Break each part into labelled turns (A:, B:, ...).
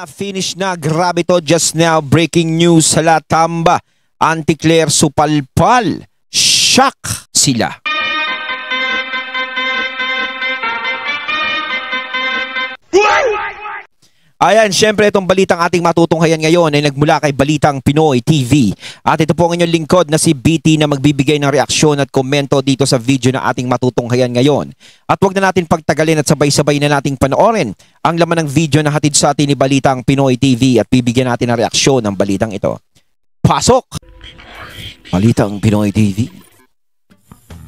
A: Finish na, grabe to, just now, breaking news sa Latamba. Auntie Claire supalpal. Shock sila. Ayan, syempre itong balitang ating matutunghayan ngayon ay nagmula kay Balitang Pinoy TV. At ito po ang inyong lingkod na si BT na magbibigay ng reaksyon at komento dito sa video na ating matutunghayan ngayon. At huwag na natin pagtagalin at sabay-sabay na nating panoorin ang laman ng video na hatid sa atin ni Balitang Pinoy TV at bibigyan natin ng reaksyon ng balitang ito. Pasok! Balitang Pinoy TV.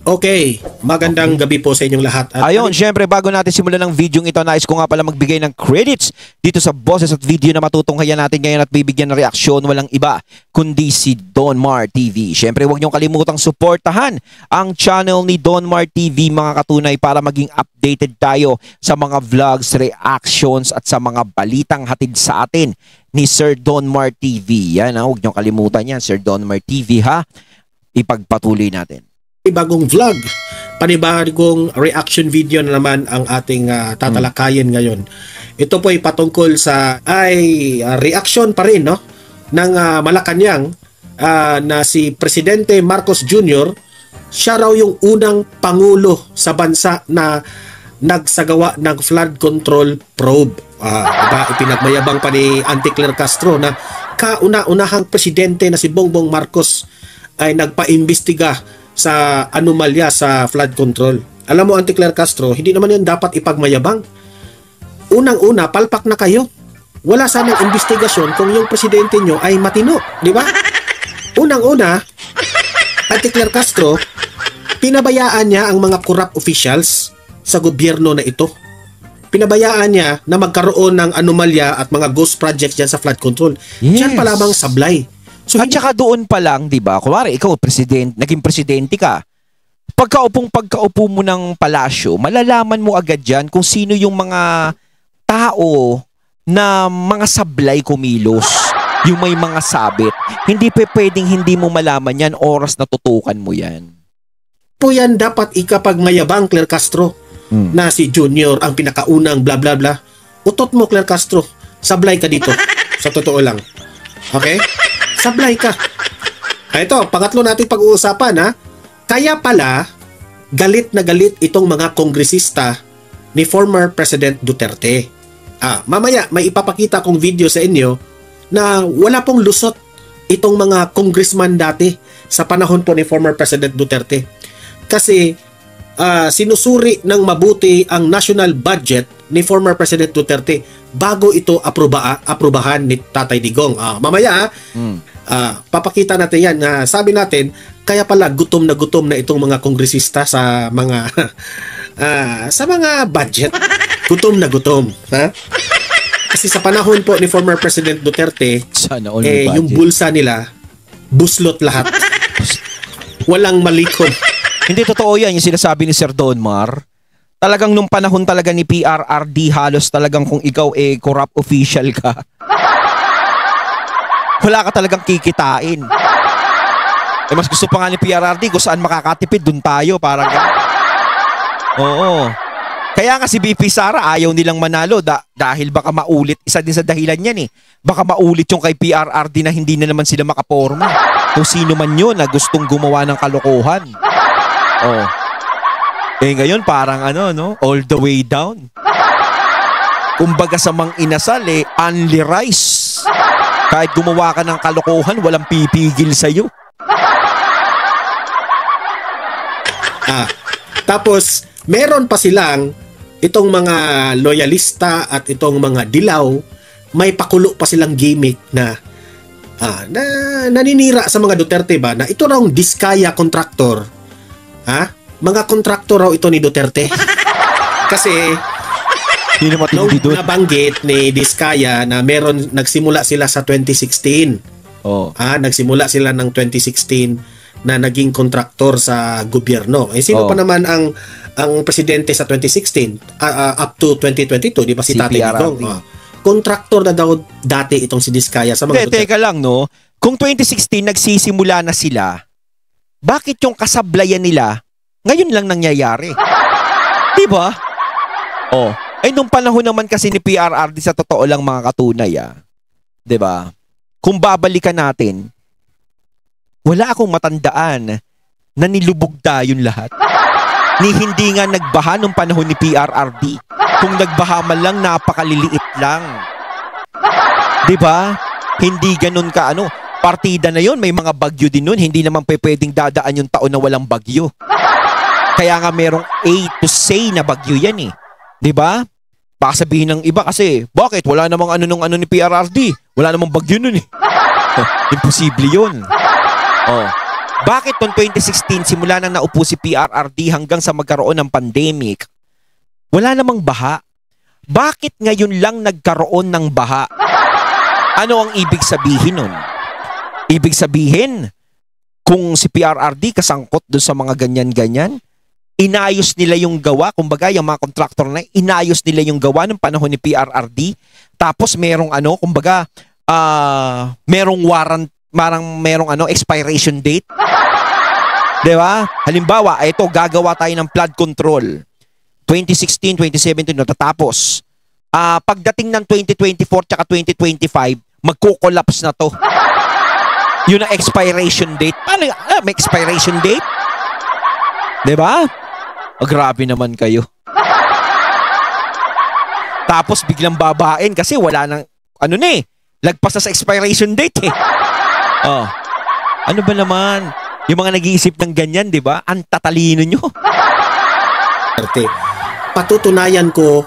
B: Okay, magandang gabi po sa inyong lahat. At
A: ayun, syempre bago natin simulan ng video ito, nais ko nga pala magbigay ng credits dito sa boses at video na matutunghayan natin ngayon at bibigyan ng reaksyon, walang iba kundi si Don Mar TV. Syempre huwag niyong kalimutang suportahan ang channel ni Don Mar TV mga katunay para maging updated tayo sa mga vlogs, reactions at sa mga balitang hatid sa atin ni Sir Don Mar TV. Yan ha, huwag niyong kalimutan yan, Sir Don Mar TV ha. Ipagpatuloy natin.
B: Bagong vlog, panibagong reaction video na naman ang ating tatalakayin ngayon. Ito po ay patungkol sa reaction pa rin no ng Malacanang na si Presidente Marcos Jr. Siya raw yung unang pangulo sa bansa na nagsagawa ng flood control probe. Diba, ipinagmayabang pa ni Auntie Claire Castro na kauna-unahang presidente na si Bongbong Marcos ay nagpaimbestiga sa anomalya sa flood control. Alam mo, Auntie Claire Castro, hindi naman yan dapat ipagmayabang. Unang-una, palpak na kayo. Wala sanang investigasyon kung yung presidente nyo ay matino, di ba? Unang-una, Auntie Claire Castro, pinabayaan niya ang mga corrupt officials sa gobyerno na ito. Pinabayaan niya na magkaroon ng anomalya at mga ghost projects dyan sa flood control.
A: Yes.
B: Diyan pa lamang sablay.
A: So, at saka doon pa lang, di ba? Kunwari, ikaw, naging presidente ka. Pagkaupo mo ng palasyo, malalaman mo agad dyan kung sino yung mga tao na mga sablay kumilos. Yung may mga sabit. Hindi pwedeng hindi mo malaman yan, oras na tutukan mo yan.
B: Po yan dapat ikapagmayabang, Claire Castro, na si Junior ang pinakaunang bla bla bla. Utot mo, Claire Castro. Sablay ka dito. Sa totoo lang. Okay? Sablay ka. Ito, pangatlo natin pag-uusapan ha. Kaya pala, galit na galit itong mga kongresista ni former President Duterte. Mamaya, may ipapakita kong video sa inyo na wala pong lusot itong mga congressman dati sa panahon po ni former President Duterte. Kasi sinusuri ng mabuti ang national budget ni former President Duterte bago ito aprubahan ni Tatay Digong. Mamaya papakita natin yan na sabi natin kaya pala gutom na itong mga kongresista sa mga sa mga budget. Gutom na gutom, ha? Kasi sa panahon po ni former President Duterte, yung bulsa nila buslot lahat. Walang malikom.
A: Hindi totoo yan yung sinasabi ni Sir Don Mar. Talagang nung panahon talaga ni PRRD, halos talagang kung ikaw corrupt official ka, wala ka talagang kikitain. Mas gusto pa nga ni PRRD kung saan makakatipid, dun tayo, parang gano'n. Oo. Kaya nga si BP Sara ayaw nilang manalo dahil baka maulit. Isa din sa dahilan yan Baka maulit yung kay PRRD na hindi na naman sila makaporma. Kung sino man yun na gustong gumawa ng kalokohan. Ngayon parang all the way down. Kumbaga sa mang inasal only rice. Kahit gumawa ka ng kalokohan, walang pipigil sa'yo.
B: Tapos, meron pa silang itong mga loyalista at itong mga dilaw, may pakulo pa silang gimmick na naninira sa mga Duterte ba na ito raw Diskaya contractor. Mga kontraktor raw ito ni Duterte. Kasi nung nabanggit ni Diskaya na nagsimula sila sa 2016. Nagsimula sila ng 2016 na naging kontraktor sa gobyerno. Sino pa naman ang presidente sa 2016 up to 2022, di ba si Tatay Digong? Kontraktor na daw dati itong si Diskaya sa mga
A: Teka lang kung 2016 nagsisimula na sila, bakit yung kasablayan nila ngayon lang nangyayari? Di ba? Ay, nung panahon naman kasi ni PRRD, sa totoo lang mga katunay, 'di ba? Kung babalikan natin, wala akong matandaan na nilubog tayo lahat. Ni hindi nga nagbaha nung panahon ni PRRD. Kung nagbaha man lang, napakaliliit lang. 'Di ba? Hindi ganun ka partida na yon, may mga bagyo din nun. Hindi naman pwedeng dadaan yung taon na walang bagyo. Kaya nga merong A to say na bagyo yan eh. 'Di ba? Baka sabihin ng iba kasi, bakit? Wala namang ni PRRD. Wala namang bagyo nun eh. Imposible yun. Bakit noong 2016, simula nang naupo si PRRD hanggang sa magkaroon ng pandemic, wala namang baha? Bakit ngayon lang nagkaroon ng baha? Ano ang ibig sabihin nun? Ibig sabihin, kung si PRRD kasangkot doon sa mga ganyan-ganyan, inayos nila yung gawa, kumbaga yung mga kontraktor na inayos nila yung gawa ng panahon ni PRRD, tapos merong merong warrant, merong expiration date. 'Di ba? Halimbawa, ito gagawa tayo ng flood control. 2016, 2017 natatapos. Pagdating ng 2024 tsaka 2025, magko-collapse na 'to. Yun ang expiration date. Paano may expiration date? 'Di ba? Grabe naman kayo. Tapos biglang babain kasi wala nang lagpas na sa expiration date eh. Ano ba naman? Yung mga nag-iisip ng ganyan, 'di ba? Ang tatalino nyo.
B: Patutunayan ko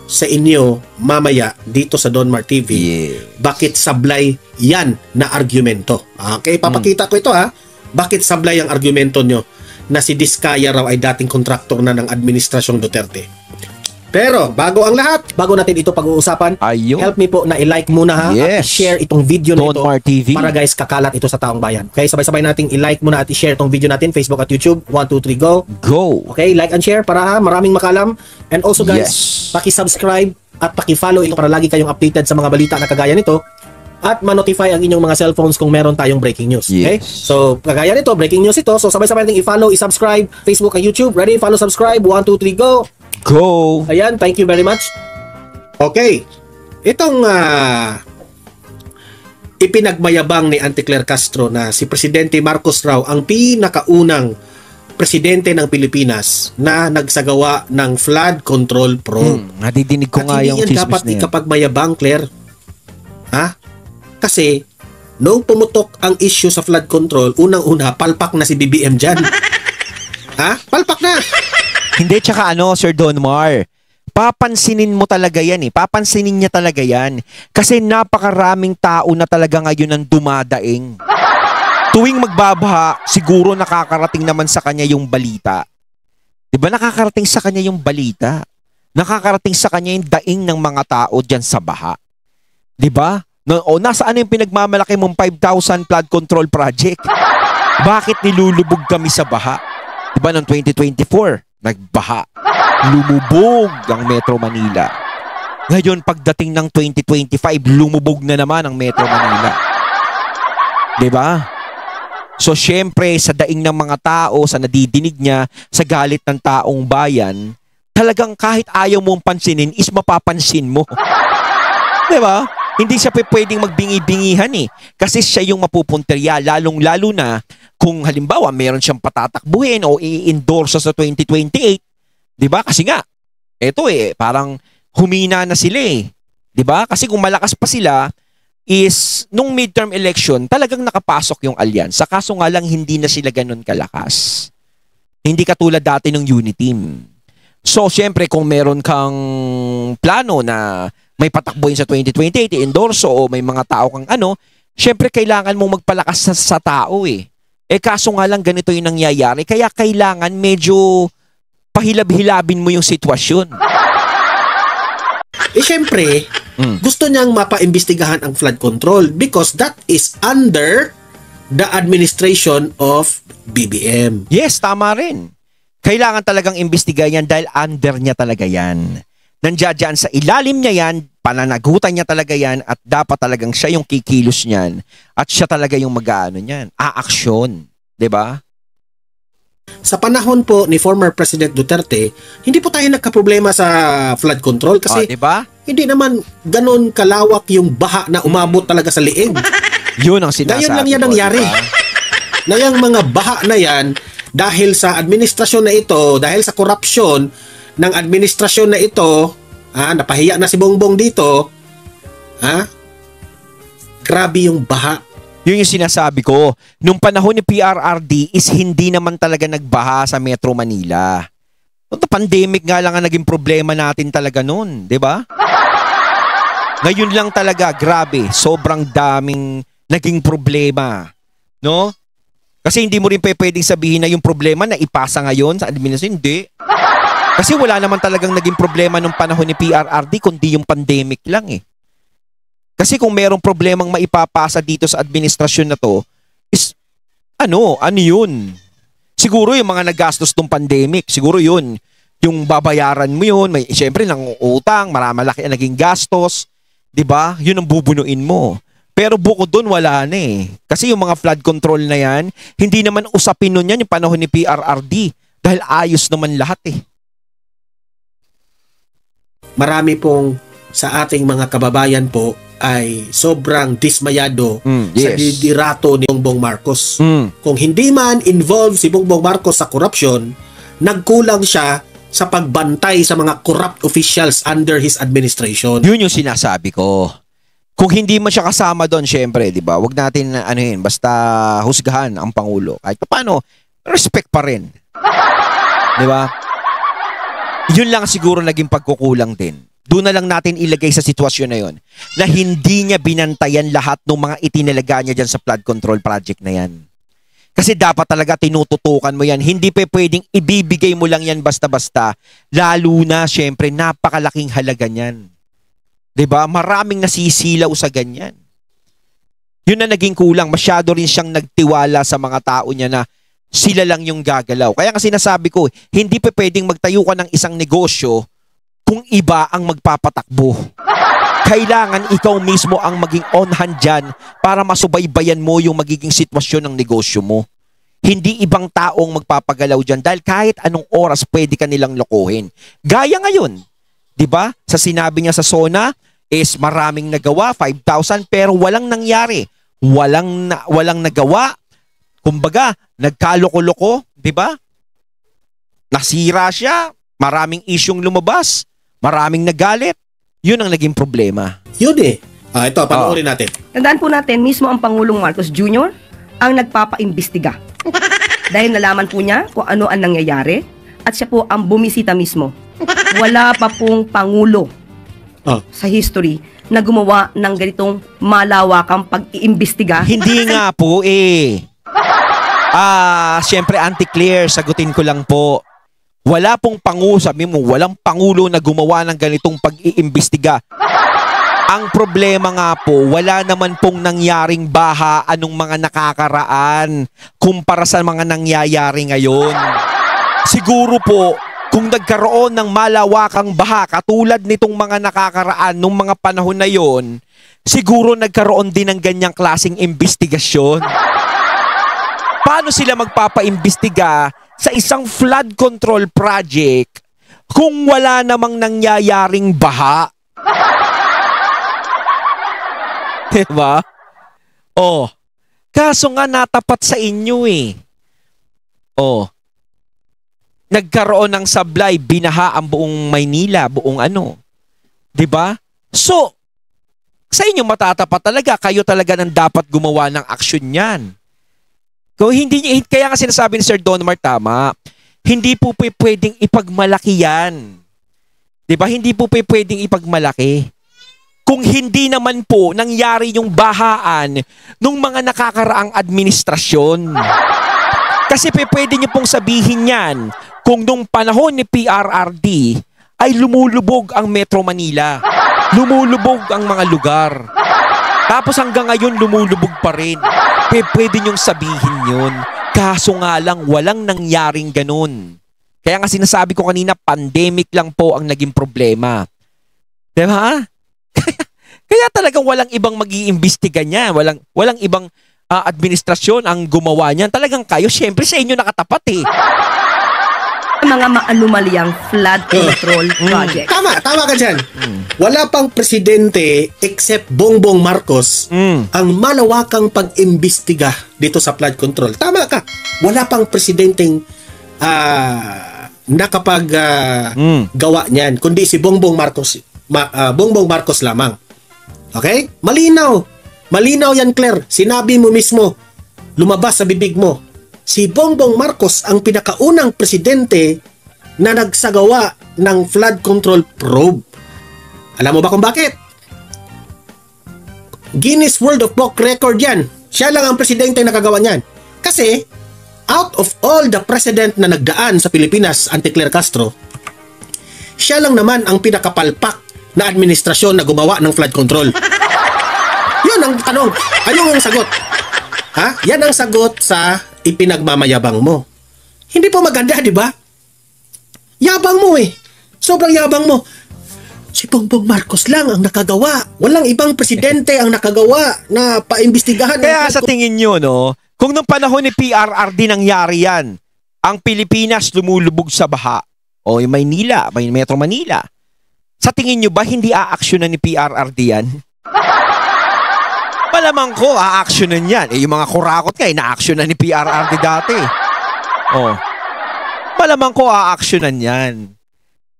B: sa inyo mamaya dito sa Donmar TV bakit sablay yan na argumento. Okay, papakita ko ito Bakit sablay ang argumento nyo na si Diskaya raw ay dating kontraktor na ng Administrasyong Duterte. Pero bago ang lahat, bago natin ito pag-uusapan, help me po na i-like muna at i-share itong video na ito para guys kakalat ito sa taong bayan. Okay, sabay-sabay nating i-like muna at i-share itong video natin Facebook at YouTube. 1, 2, 3, go!
A: Go!
B: Okay, like and share para maraming makalam. And also guys, paki-subscribe at paki-follow ito para lagi kayong updated sa mga balita na kagaya nito at ma-notify ang inyong mga cellphones kung meron tayong breaking news. Okay? So, kagaya nito, breaking news ito. So, sabay-sabay nating i-follow, i-subscribe Facebook at YouTube. Ready? Follow, subscribe. 1, 2, 3, go!
A: Go!
B: Ayan, thank you very much. Okay. Itong ipinagmayabang ni Auntie Claire Castro na si Presidente Marcos raw ang pinakaunang presidente ng Pilipinas na nagsagawa ng flood control probe.
A: Nadidinig ko nga yung
B: chismis na yan. Dapat ikapagmayabang, Claire. Kasi, nung pumutok ang issue sa flood control, unang-una, palpak na si BBM dyan. Palpak na!
A: Hindi, tsaka Sir Donmar, papansinin mo talaga yan Papansinin niya talaga yan. Kasi napakaraming tao na talaga ngayon ang dumadaing. Tuwing magbabaha, siguro nakakarating naman sa kanya yung balita. Diba nakakarating sa kanya yung balita? Nakakarating sa kanya yung daing ng mga tao dyan sa baha. Diba? Nasaan yung pinagmamalaki mong 5,000 flood control project? Bakit nilulubog kami sa baha? Diba noong 2024? Nagbaha. Lumubog ang Metro Manila. Ngayon, pagdating ng 2025, lumubog na naman ang Metro Manila. Diba? So, syempre, sa daing ng mga tao, sa nadidinig niya, sa galit ng taong bayan, talagang kahit ayaw mong pansinin, is mapapansin mo. Diba? Hindi siya pwedeng magbingi-bingihan Kasi siya yung mapupunterya, lalong-lalo na kung halimbawa meron siyang patatakbuhin o i-endorse sa 2028, 'di ba? Kasi nga parang humina na sila 'di ba? Kasi kung malakas pa sila is nung midterm election, talagang nakapasok yung alyansa. Kaso nga lang hindi na sila ganoon kalakas. Hindi katulad dati ng Uniteam. So, syempre kung meron kang plano na may patakbuhin sa 2028, i-endorse o may mga tao kang syempre kailangan mong magpalakas sa tao kaso nga lang ganito yung nangyayari. Kaya kailangan medyo pahilab-hilabin mo yung sitwasyon.
B: Syempre, gusto niyang mapaimbestigahan ang flood control because that is under the administration of BBM.
A: Yes, tama rin. Kailangan talagang imbestigahan yan dahil under niya talaga yan. Nandiyan sa ilalim niya yan, pananagutan niya talaga yan at dapat talagang siya yung kikilos niyan at siya talaga yung mag-aano niyan. Aaksyon, 'di ba?
B: Sa panahon po ni former President Duterte, hindi po tayo nagkaproblema sa flood control kasi
A: di ba?
B: hindi naman ganon kalawak yung baha na umabot talaga sa liig.
A: Yun ang sinasabi.
B: Ngayon lang yan
A: ko,
B: nangyari.
A: diba?
B: Na yung mga baha na yan, dahil sa administrasyon na ito, dahil sa korupsyon ng administrasyon na ito, napahiya na si Bongbong dito, grabe yung baha.
A: Yun yung sinasabi ko. Nung panahon ni PRRD is hindi naman talaga nagbaha sa Metro Manila. Pandemic nga lang ang naging problema natin talaga noon, di ba? Ngayon lang talaga, grabe, sobrang daming naging problema. No? Kasi hindi mo rin pwedeng sabihin na yung problema na ipasa ngayon sa administrasyon. Hindi. Kasi wala naman talagang naging problema nung panahon ni PRRD kundi yung pandemic lang eh. Kasi kung merong problemang maipapasa dito sa administrasyon na to, is ano yun? Siguro yung mga nagastos ng pandemic, siguro yun. Yung babayaran mo yun, may siyempre nang utang, malaki ang naging gastos, 'di ba? Yun ang bubunuin mo. Pero bukod doon wala na eh. Kasi yung mga flood control na yan, hindi naman usapin nun yan yung panahon ni PRRD dahil ayos naman lahat eh.
B: Marami pong sa ating mga kababayan po ay sobrang dismayado sa liderato ni Bongbong Marcos. Kung hindi man involved si Bongbong Marcos sa korupsyon, nagkulang siya sa pagbantay sa mga corrupt officials under his administration.
A: Yun yung sinasabi ko. Kung hindi man siya kasama doon, syempre, di ba? Huwag natin, basta husgahan ang Pangulo. Kahit paano, respect pa rin. Di ba? Yun lang siguro naging pagkukulang din. Doon na lang natin ilagay sa sitwasyon na yon na hindi niya binantayan lahat ng mga itinalaga niya dyan sa flood control project na yan. Kasi dapat talaga tinututukan mo yan. Hindi pa pwedeng ibibigay mo lang yan basta-basta. Lalo na, syempre, napakalaking halaga niyan. 'Di ba? Maraming nasisilaw sa ganyan. Yun na naging kulang. Masyado rin siyang nagtiwala sa mga tao niya na sila lang yung gagalaw. Kaya kasi nasabi ko, hindi pa pwedeng magtayo ka ng isang negosyo kung iba ang magpapatakbo. Kailangan ikaw mismo ang maging on hand dyan para masubaybayan mo yung magiging sitwasyon ng negosyo mo. Hindi ibang taong magpapagalaw dyan dahil kahit anong oras pwede ka nilang lokohin. Gaya ngayon. Diba? Sa sinabi niya sa SONA is maraming nagawa, 5,000 pero walang nangyari. Walang nagawa. Kumbaga, nagkaloko-loko, 'di ba? Nasira siya, maraming isyung lumabas, maraming nagalit. 'Yun ang naging problema.
B: Yun eh. Ito, panoorin natin.
C: Tandaan po natin, mismo ang Pangulong Marcos Jr. ang nagpapaimbestiga. Dahil nalaman po niya kung ano ang nangyayari at siya po ang bumisita mismo. Wala pa pong Pangulo sa history na gumawa ng ganitong malawakang pag-iimbestiga.
A: Hindi nga po eh. Siyempre anti-clear, sagutin ko lang po. Wala pong Pangulo, sabi mo, walang Pangulo na gumawa ng ganitong pag-iimbestiga. Ang problema nga po, wala naman pong nangyaring baha anong mga nakakaraan kumpara sa mga nangyayari ngayon. Siguro po, kung nagkaroon ng malawakang baha katulad nitong mga nakakaraan nung mga panahon na yon, siguro nagkaroon din ng ganyang klaseng investigasyon. Paano sila magpapaimbestiga sa isang flood control project kung wala namang nangyayaring baha? Diba? Kaso nga natapat sa inyo eh. Nagkaroon ng sablay, binaha ang buong Maynila, buong 'di ba? So, sa inyo matatapat talaga, kayo talaga nang dapat gumawa ng aksyon niyan. Kung hindi, kaya nga sinasabi ni Sir Don Mar tama, hindi po pwedeng ipagmalaki yan. 'Di ba? Hindi po pwedeng ipagmalaki. Kung hindi naman po nangyari yung bahaan ng mga nakakaraang administrasyon. Kasi pwede niyo pong sabihin yan kung nung panahon ni PRRD ay lumulubog ang Metro Manila. Lumulubog ang mga lugar. Tapos hanggang ngayon lumulubog pa rin. Pwede niyong sabihin yun. Kaso nga lang walang nangyaring ganun. Kaya nga sinasabi ko kanina, pandemic lang po ang naging problema. Diba? Kaya talagang walang ibang mag-iimbestiga niya. Walang ibang administrasyon ang gumawa niyan. Talagang kayo, syempre sa inyo nakatapat eh.
C: Mga maanumalyang flood control project.
B: Tama ka dyan. Wala pang presidente except Bongbong Marcos ang malawakang pag-imbestiga dito sa flood control. Tama ka. Wala pang presidenteng nakapag gawa niyan, kundi si Bongbong Marcos. Bongbong Marcos lamang. Okay? Malinaw. Malinaw yan, Claire. Sinabi mo mismo. Lumabas sa bibig mo. Si Bongbong Marcos ang pinakaunang presidente na nagsagawa ng flood control probe. Alam mo ba kung bakit? Guinness World of Book Record yan. Siya lang ang presidente na nakagawa niyan. Kasi, out of all the president na nagdaan sa Pilipinas, Claire Castro, siya lang naman ang pinakapalpak na administrasyon na gumawa ng flood control. Yun ang tanong. Ayun ang sagot. Ha? Yan ang sagot sa ipinagmamayabang mo. Hindi po maganda, di ba? Yabang mo eh. Sobrang yabang mo. Si Bongbong Marcos lang ang nakagawa. Walang ibang presidente ang nakagawa na paimbestigahan.
A: Kaya sa tingin nyo, no, kung nung panahon ni PRRD nangyari yan, ang Pilipinas lumulubog sa baha, o yung Maynila, Metro Manila, sa tingin nyo ba hindi aaksyonan ni PRRD yan? Malamang ko, aaksyonan yan. Yung mga kurakot nga, ina-aksyonan ni PRRD dati. Malamang ko, aaksyonan yan.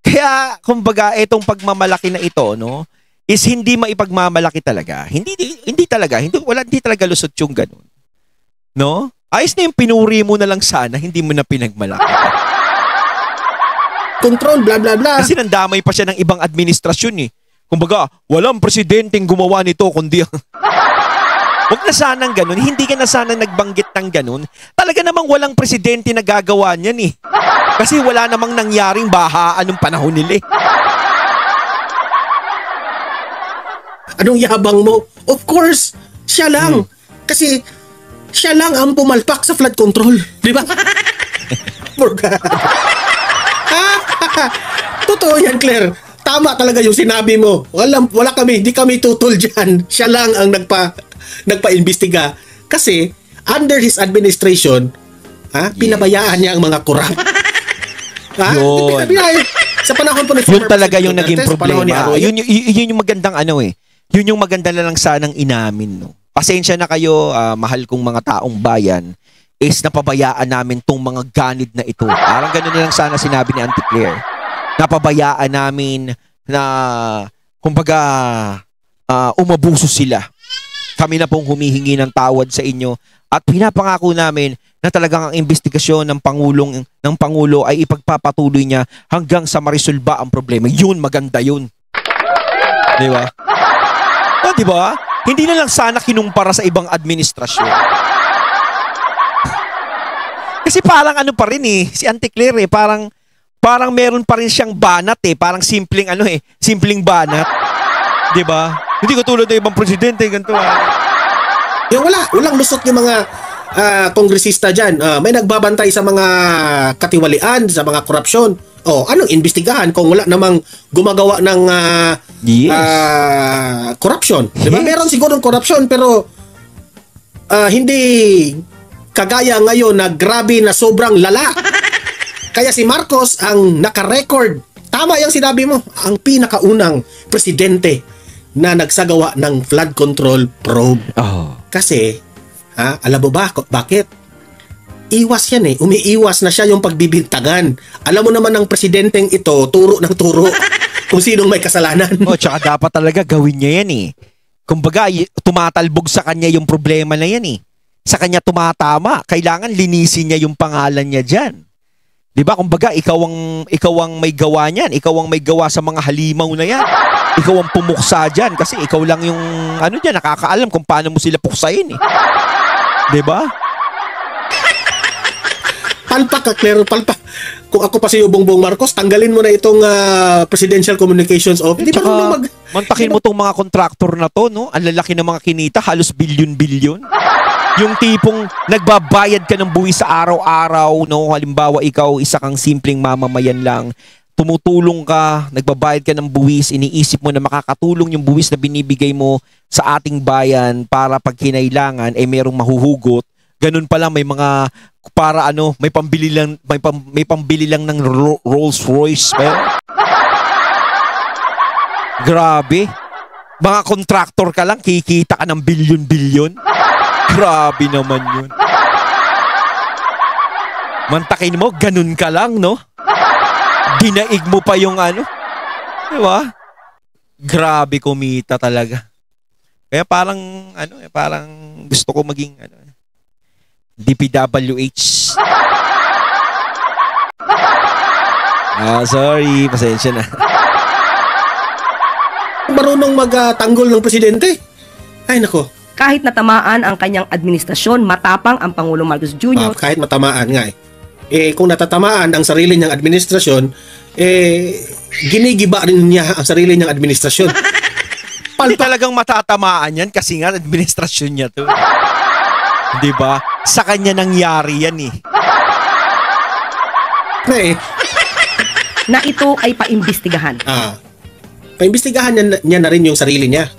A: Kaya, kumbaga, itong pagmamalaki na ito, no, is hindi maipagmamalaki talaga. Hindi talaga lusot yung ganun. No? Ayos na yung pinuri mo na lang sana, hindi mo na pinagmalaki.
B: Control, bla bla bla.
A: Kasi nandamay pa siya ng ibang administrasyon eh. Kumbaga, walang presidenteng gumawa nito kundi Huwag na sanang ganun. Hindi ka na sana nagbanggit ng ganun. Talaga namang walang presidente na gagawa niyan eh. Kasi wala namang nangyaring bahaan nung panahon nila eh.
B: Anong yabang mo? Of course, siya lang. Kasi siya lang ang pumalpak sa flood control. Di ba? For God. Totoo yan, Claire. Tama talaga yung sinabi mo. Wala kami, di kami tutol dyan. Siya lang ang nagpa-imbestiga. Kasi, under his administration, pinabayaan niya ang mga korap. Sa panahon po ni
A: yun talaga yung naging problema. Yun yung magandang Yun yung maganda na lang sanang inamin. No? Pasensya na kayo, mahal kong mga taong bayan, is napabayaan namin tong mga ganid na ito. Parang ganun na lang sana sinabi ni Auntie Claire. Napabayaan namin na, kumbaga, umabuso sila. Kami na pong humihingi ng tawad sa inyo at pinapangako namin na talagang ang investigasyon ng Pangulo ay ipagpapatuloy niya hanggang sa marisolba ang problema. Yun, maganda yun. Di ba? Di ba? Hindi na lang sana kinumpara sa ibang administrasyon. Kasi parang pa rin eh, si Auntie Claire eh, parang meron pa rin siyang banat eh, parang simpleng banat. 'Di ba? Hindi ko tulad ng ibang presidente ganito.
B: Yung walang lusot yung mga kongresista diyan. May nagbabantay sa mga katiwalian, sa mga korupsyon. Anong imbestigahan kung wala namang gumagawa ng corruption? Diba? Yes. Meron sigurong corruption pero hindi kagaya ngayon na grabe na sobrang lala. Kaya si Marcos ang naka-record. Tama yung sinabi mo, ang pinakaunang presidente na nagsagawa ng flood control probe. Kasi, alam mo ba bakit? Iwas yan eh. Umiiwas na siya yung pagbibintangan. Alam mo naman ng presidenteng ito, turo ng turo kung sinong may kasalanan.
A: Tsaka dapat talaga gawin niya yan eh. Kumbaga, tumatalbog sa kanya yung problema na yan eh. Sa kanya tumatama. Kailangan linisin niya yung pangalan niya dyan. Diba? Kumbaga, ikaw ang may gawa niyan. Ikaw ang may gawa sa mga halimaw na yan. Ikaw ang pumuksa dyan. Kasi ikaw lang yung, nakakaalam kung paano mo sila puksain eh. Diba?
B: Palpak ka, Claire, palpak. Kung ako pa si Bongbong Marcos, tanggalin mo na itong Presidential Communications Office. Di ba
A: mantakin mo tong mga kontraktor na to, no? Ang lalaki ng mga kinita, halos bilyon-bilyon. Yung tipong nagbabayad ka ng buwis sa araw-araw, no? Halimbawa, ikaw, isa kang simpleng mamamayan lang, tumutulong ka, nagbabayad ka ng buwis, iniisip mo na makakatulong yung buwis na binibigay mo sa ating bayan para pag kinailangan ay merong mahuhugot. Ganun pala may mga para ano, may pambili lang ng Rolls Royce. Grabe. Mga kontraktor ka lang, kikita ka ng bilyon-bilyon. Grabe naman yun. Mantakin mo, ganun ka lang, no? Dinaig mo pa yung ano. Diba? Grabe kumita talaga. Kaya parang, parang gusto ko maging, DPWH. Sorry. Pasensya na.
B: Marunong magtanggol ng presidente. Ay, nako.
C: Kahit natamaan ang kanyang administrasyon, matapang ang Pangulong Marcos Jr.
B: Kahit matamaan nga kung natatamaan ang sarili niyang administrasyon, ginigiba rin niya ang sarili niyang administrasyon.
A: Hindi talagang matatamaan yan kasi nga administrasyon niya to. Diba? Sa kanya nangyari yan eh.
C: Na ito ay paimbestigahan.
B: Paimbestigahan niya na rin yung sarili niya.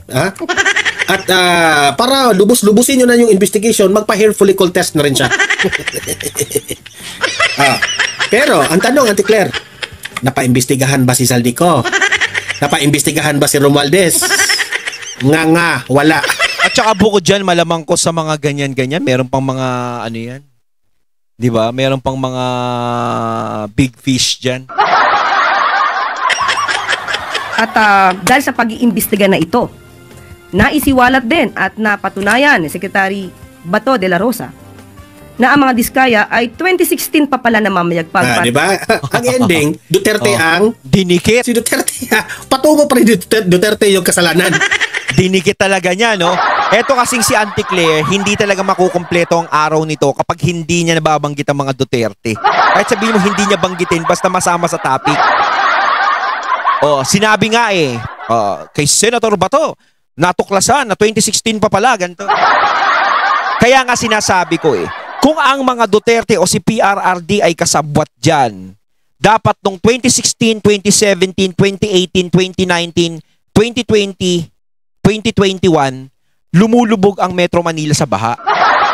B: At para lubos-lubusin nyo na yung investigation, magpa-hair follicle test na rin siya. Pero, ang tanong, Auntie Claire, napaimbestigahan ba si Saldico? Napaimbestigahan ba si Romualdez? Nga, wala.
A: At saka bukod dyan, malamang ko sa mga ganyan-ganyan, meron pang mga, ano yan? Diba? Meron pang mga big fish dyan.
C: At dahil sa pag-iimbestiga na ito, naisiwalat din at napatunayan ni Secretary Bato de la Rosa na ang mga Diskaya ay 2016 pa pala na mamayagpag.
B: Diba? Ang ending, Duterte ang
A: dinikit.
B: Si Duterte, patungo pa rin Duterte yung kasalanan.
A: Dinikit talaga niya, no? Eto kasing si Auntie Claire, hindi talaga makukumpleto ang araw nito kapag hindi niya nababanggit ang mga Duterte. Kahit sabihin mo hindi niya banggitin, basta masama sa topic. Sinabi nga kay Senator Bato, natuklasan na 2016 pa pala, ganito. Kaya nga sinasabi ko kung ang mga Duterte o si PRRD ay kasabwat dyan, dapat nung 2016, 2017, 2018, 2019, 2020, 2021, lumulubog ang Metro Manila sa baha.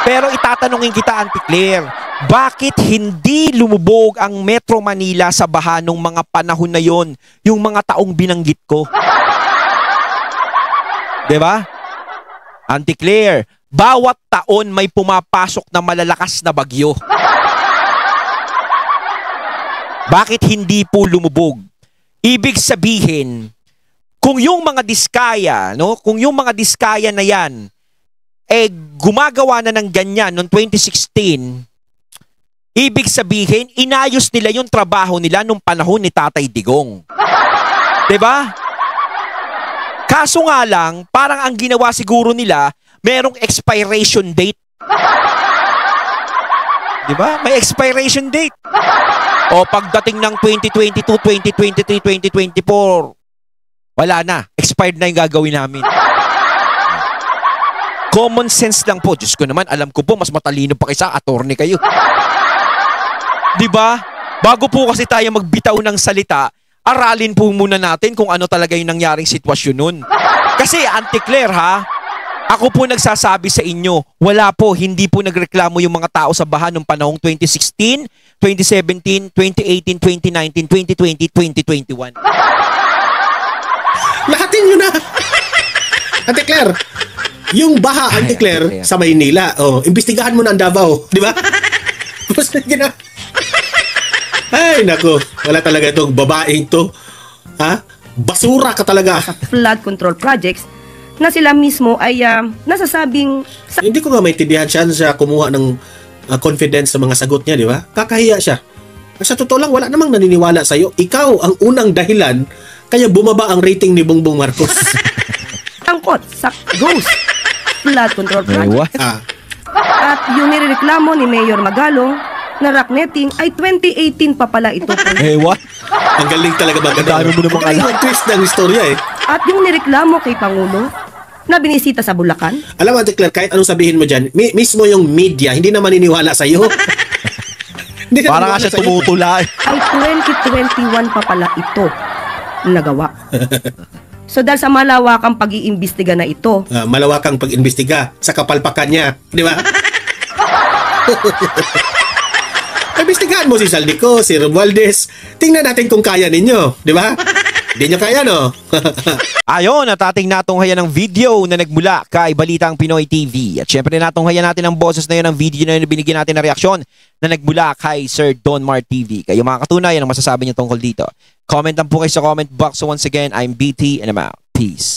A: Pero itatanungin kita, Auntie Claire, bakit hindi lumubog ang Metro Manila sa baha nung mga panahon na yon, yung mga taong binanggit ko? Diba? Auntie Claire, bawat taon may pumapasok na malalakas na bagyo. Bakit hindi po lumubog? Ibig sabihin, kung yung mga Diskaya, kung yung mga Diskaya na yan, gumagawa na ng ganyan noong 2016, ibig sabihin, inayos nila yung trabaho nila nung panahon ni Tatay Digong. Diba? Kaso nga lang, parang ang ginawa siguro nila, merong expiration date. Diba? May expiration date. O pagdating ng 2022, 2023, 2024, wala na. Expired na yung gagawin namin. Common sense lang po. Diyos ko naman, alam ko po, mas matalino pa kaysa attorney kayo. Diba? Bago po kasi tayo magbitaw ng salita, aralin po muna natin kung ano talaga yung nangyaring sitwasyon nun. Kasi, Auntie Claire, ako po nagsasabi sa inyo, wala po, hindi po nagreklamo yung mga tao sa baha noong panahong 2016, 2017, 2018, 2019, 2020, 2021.
B: Lahatin nyo na! Auntie Claire, yung baha, Auntie Claire, sa Maynila, imbestigahan mo na ang Davao, di ba? Tapos na ay, nako, wala talaga itong babaeng to. Basura ka talaga.
C: Sa flood control projects na sila mismo ay nasasabing
B: Hindi ko nga maintindihan siya kumuha ng confidence sa mga sagot niya, di ba? Kakahiya siya. Sa totoo lang, wala namang naniniwala sa'yo. Ikaw ang unang dahilan kaya bumaba ang rating ni Bongbong Marcos.
C: tangkot sa ghost flood control project. At yung nireklamo ni Mayor Magalong na rocknetting ay 2018 pa pala ito.
A: What?
B: Ang galing talaga
A: Dami mo namang alam.
B: Ang twist ng istorya
C: At yung nireklamo kay Pangulo na binisita sa Bulacan.
B: Alam mo, Auntie Claire, kahit anong sabihin mo dyan, mismo yung media, hindi na maniniwala sa'yo. Hindi na
A: Para nga
B: maniwala
A: siya
B: sa'yo.
A: tumutulay.
C: Ay 2021 pa pala ito nagawa. So dahil sa malawakang pag-iimbestiga na ito,
B: Malawakang pag-imbestiga sa kapalpakan niya. Di ba? Imbestigahan mo si Saldico, si Romualdez. Tingnan natin kung kaya ninyo. Di ba? Hindi nyo kaya, no?
A: Ayon, at ating natunghayan ng video na nagmula kay Balitang Pinoy TV. At syempre natunghayan natin ang boses na yun ng video na yun na binigyan natin ng reaksyon na nagmula kay Sir Don Mar TV. Kayo mga katunayan ang masasabi niyo tungkol dito. Comment lang po kayo sa comment box. So once again, I'm BT and I'm out. Peace.